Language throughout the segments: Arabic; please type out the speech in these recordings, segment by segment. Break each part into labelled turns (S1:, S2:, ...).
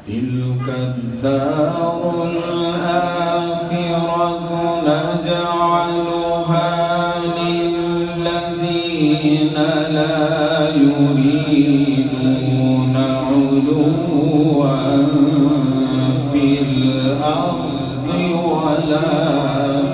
S1: تلك الدار الآخرة نجعلها للذين لا يريدون علوا في الأرض ولا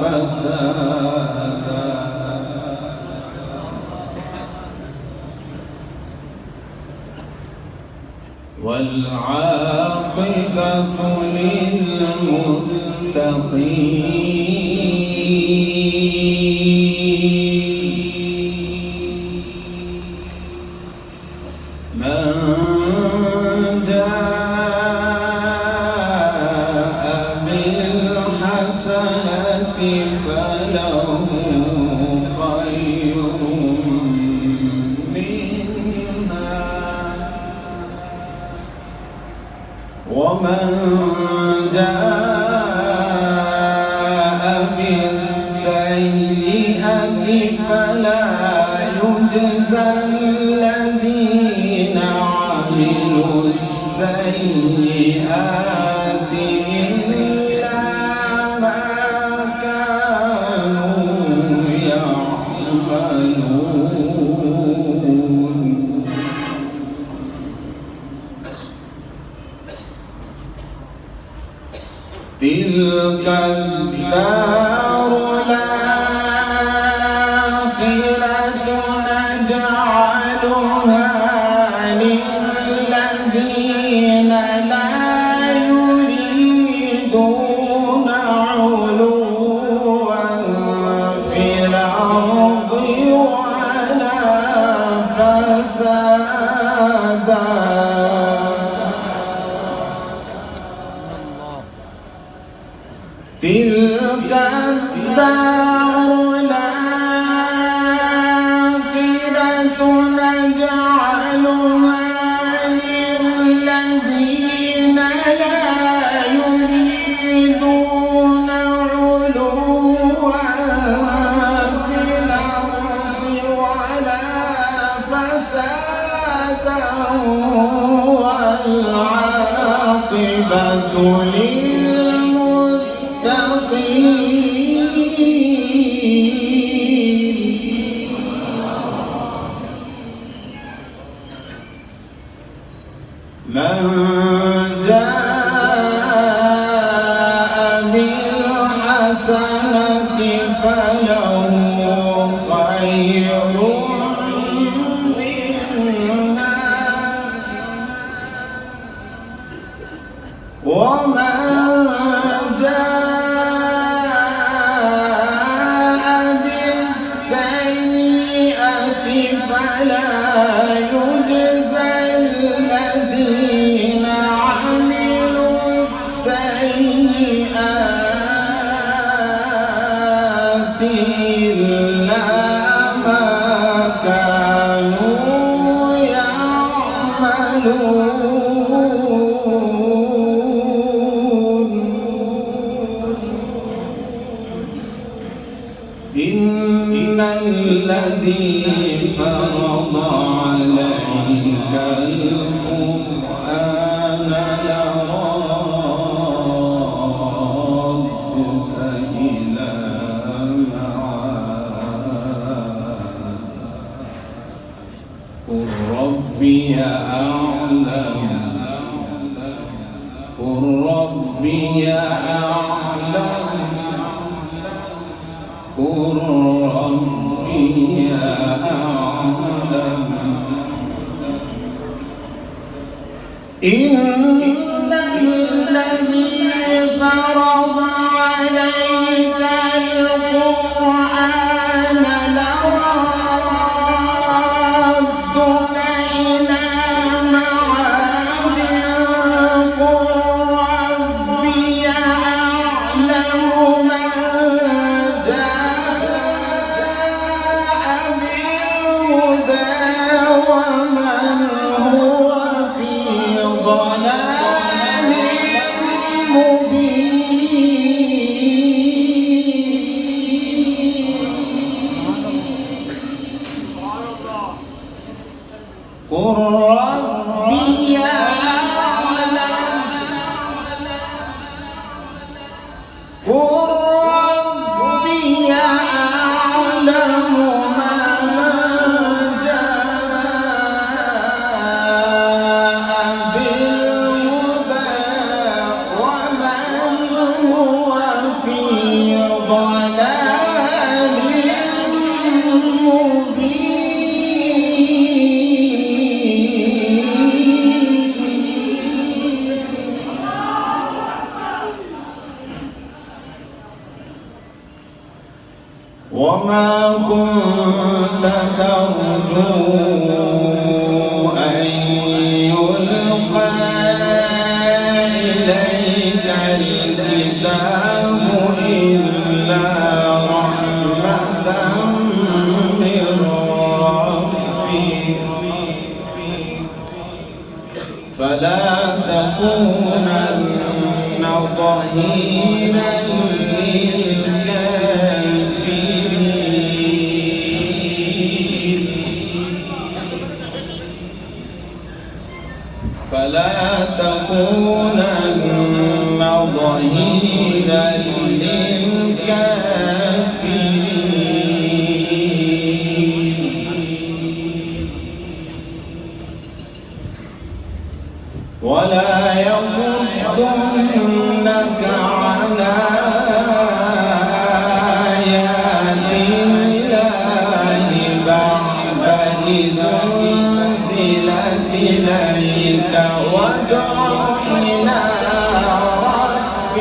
S1: فسادا والعاقبة للمتقين من جاء بالحسنة فله خير منها ومن جاء بالسيئة فلا يجزى الذين عملوا السيئات إلا ما كانوا يعملون تلك الدار الآخرة نجعلها للذين لا يريدون علوا في الأرض ولا فسادا تلك الدار الآخرة نجعلها للذين لا يريدون علوا في الأرض ولا فسادا والعاقبة من جاء بالحسنة فله خير منها ومن جاء بالسيئة فلا يجزى الذين عملوا السيئات إلا ما كانوا يعملون إن الذي فرض عليك القرآن لرادك إلى معاد قل ربي أعلم قل ربي أعلم قل ربي أعلم إن الذي فرض عليك القرآن لرادك إلى معاد قل ربي أعلم من جاء بالهدى ومن هو في ضلال مبين قل ربي أعلم ما كنت ترجو أن يلقى إليك الكتاب إلا رحمة من ربك فلا تكونن ظهيرا للكافرين فلا تكونن ظهيرا للكافرين ولا يصدنك عن آيات الله بعد إذ أنزلت إليك وادع إلى ربك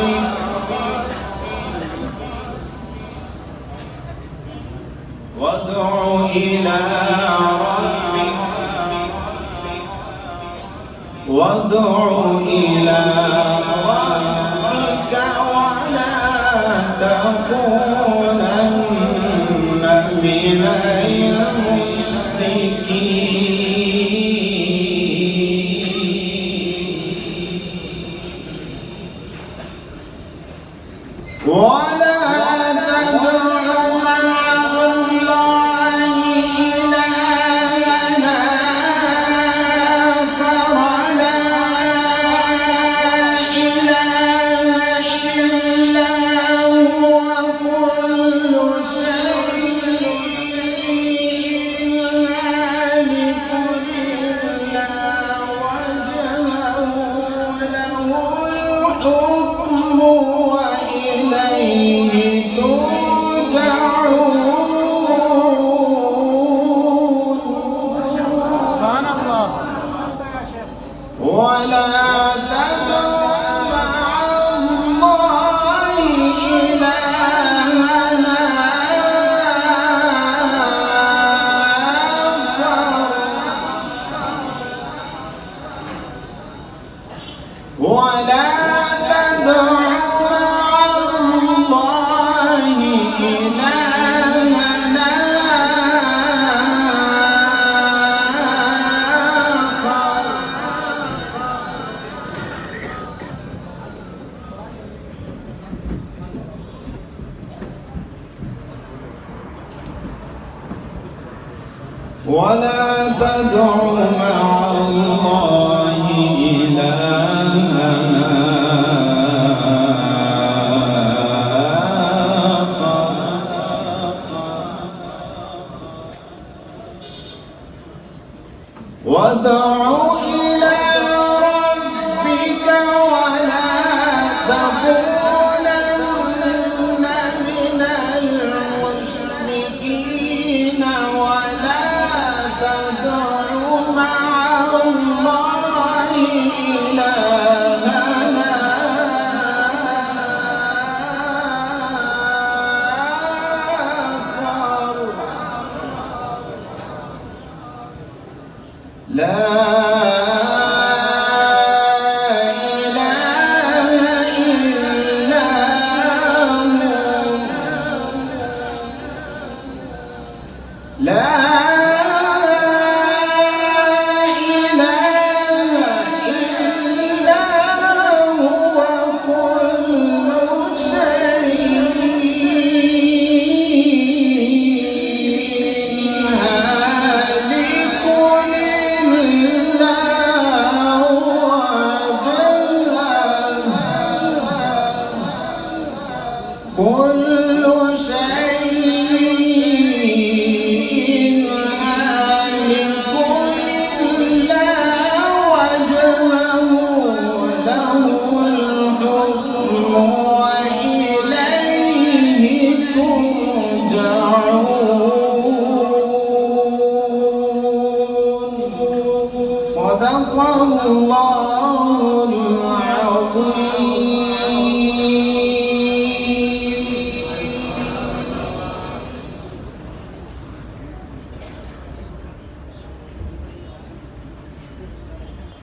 S1: وادع إلى ربك ولا تكونن من المشركين ولا تدع مع الله إلهًا آخر لا إله إلا هو كل شيء هالك إلا وجهه له الحكم وإليه ترجعون
S2: سبحان الله.
S1: ولا تدع مع الله إلهًا آخر ولا تدع مع الله إلهًا آخر ولا تدع مع الله إلهًا آخر وادع إلى ربك ولا تكونن من المشركين ولا تدع مع الله إلهًا آخر لا إله إلا هو لا إله إلا هو كل شيء هالك إلا وجهه كل شيء هالك إلا وجهه له الحكم وإليه ترجعون صدق الله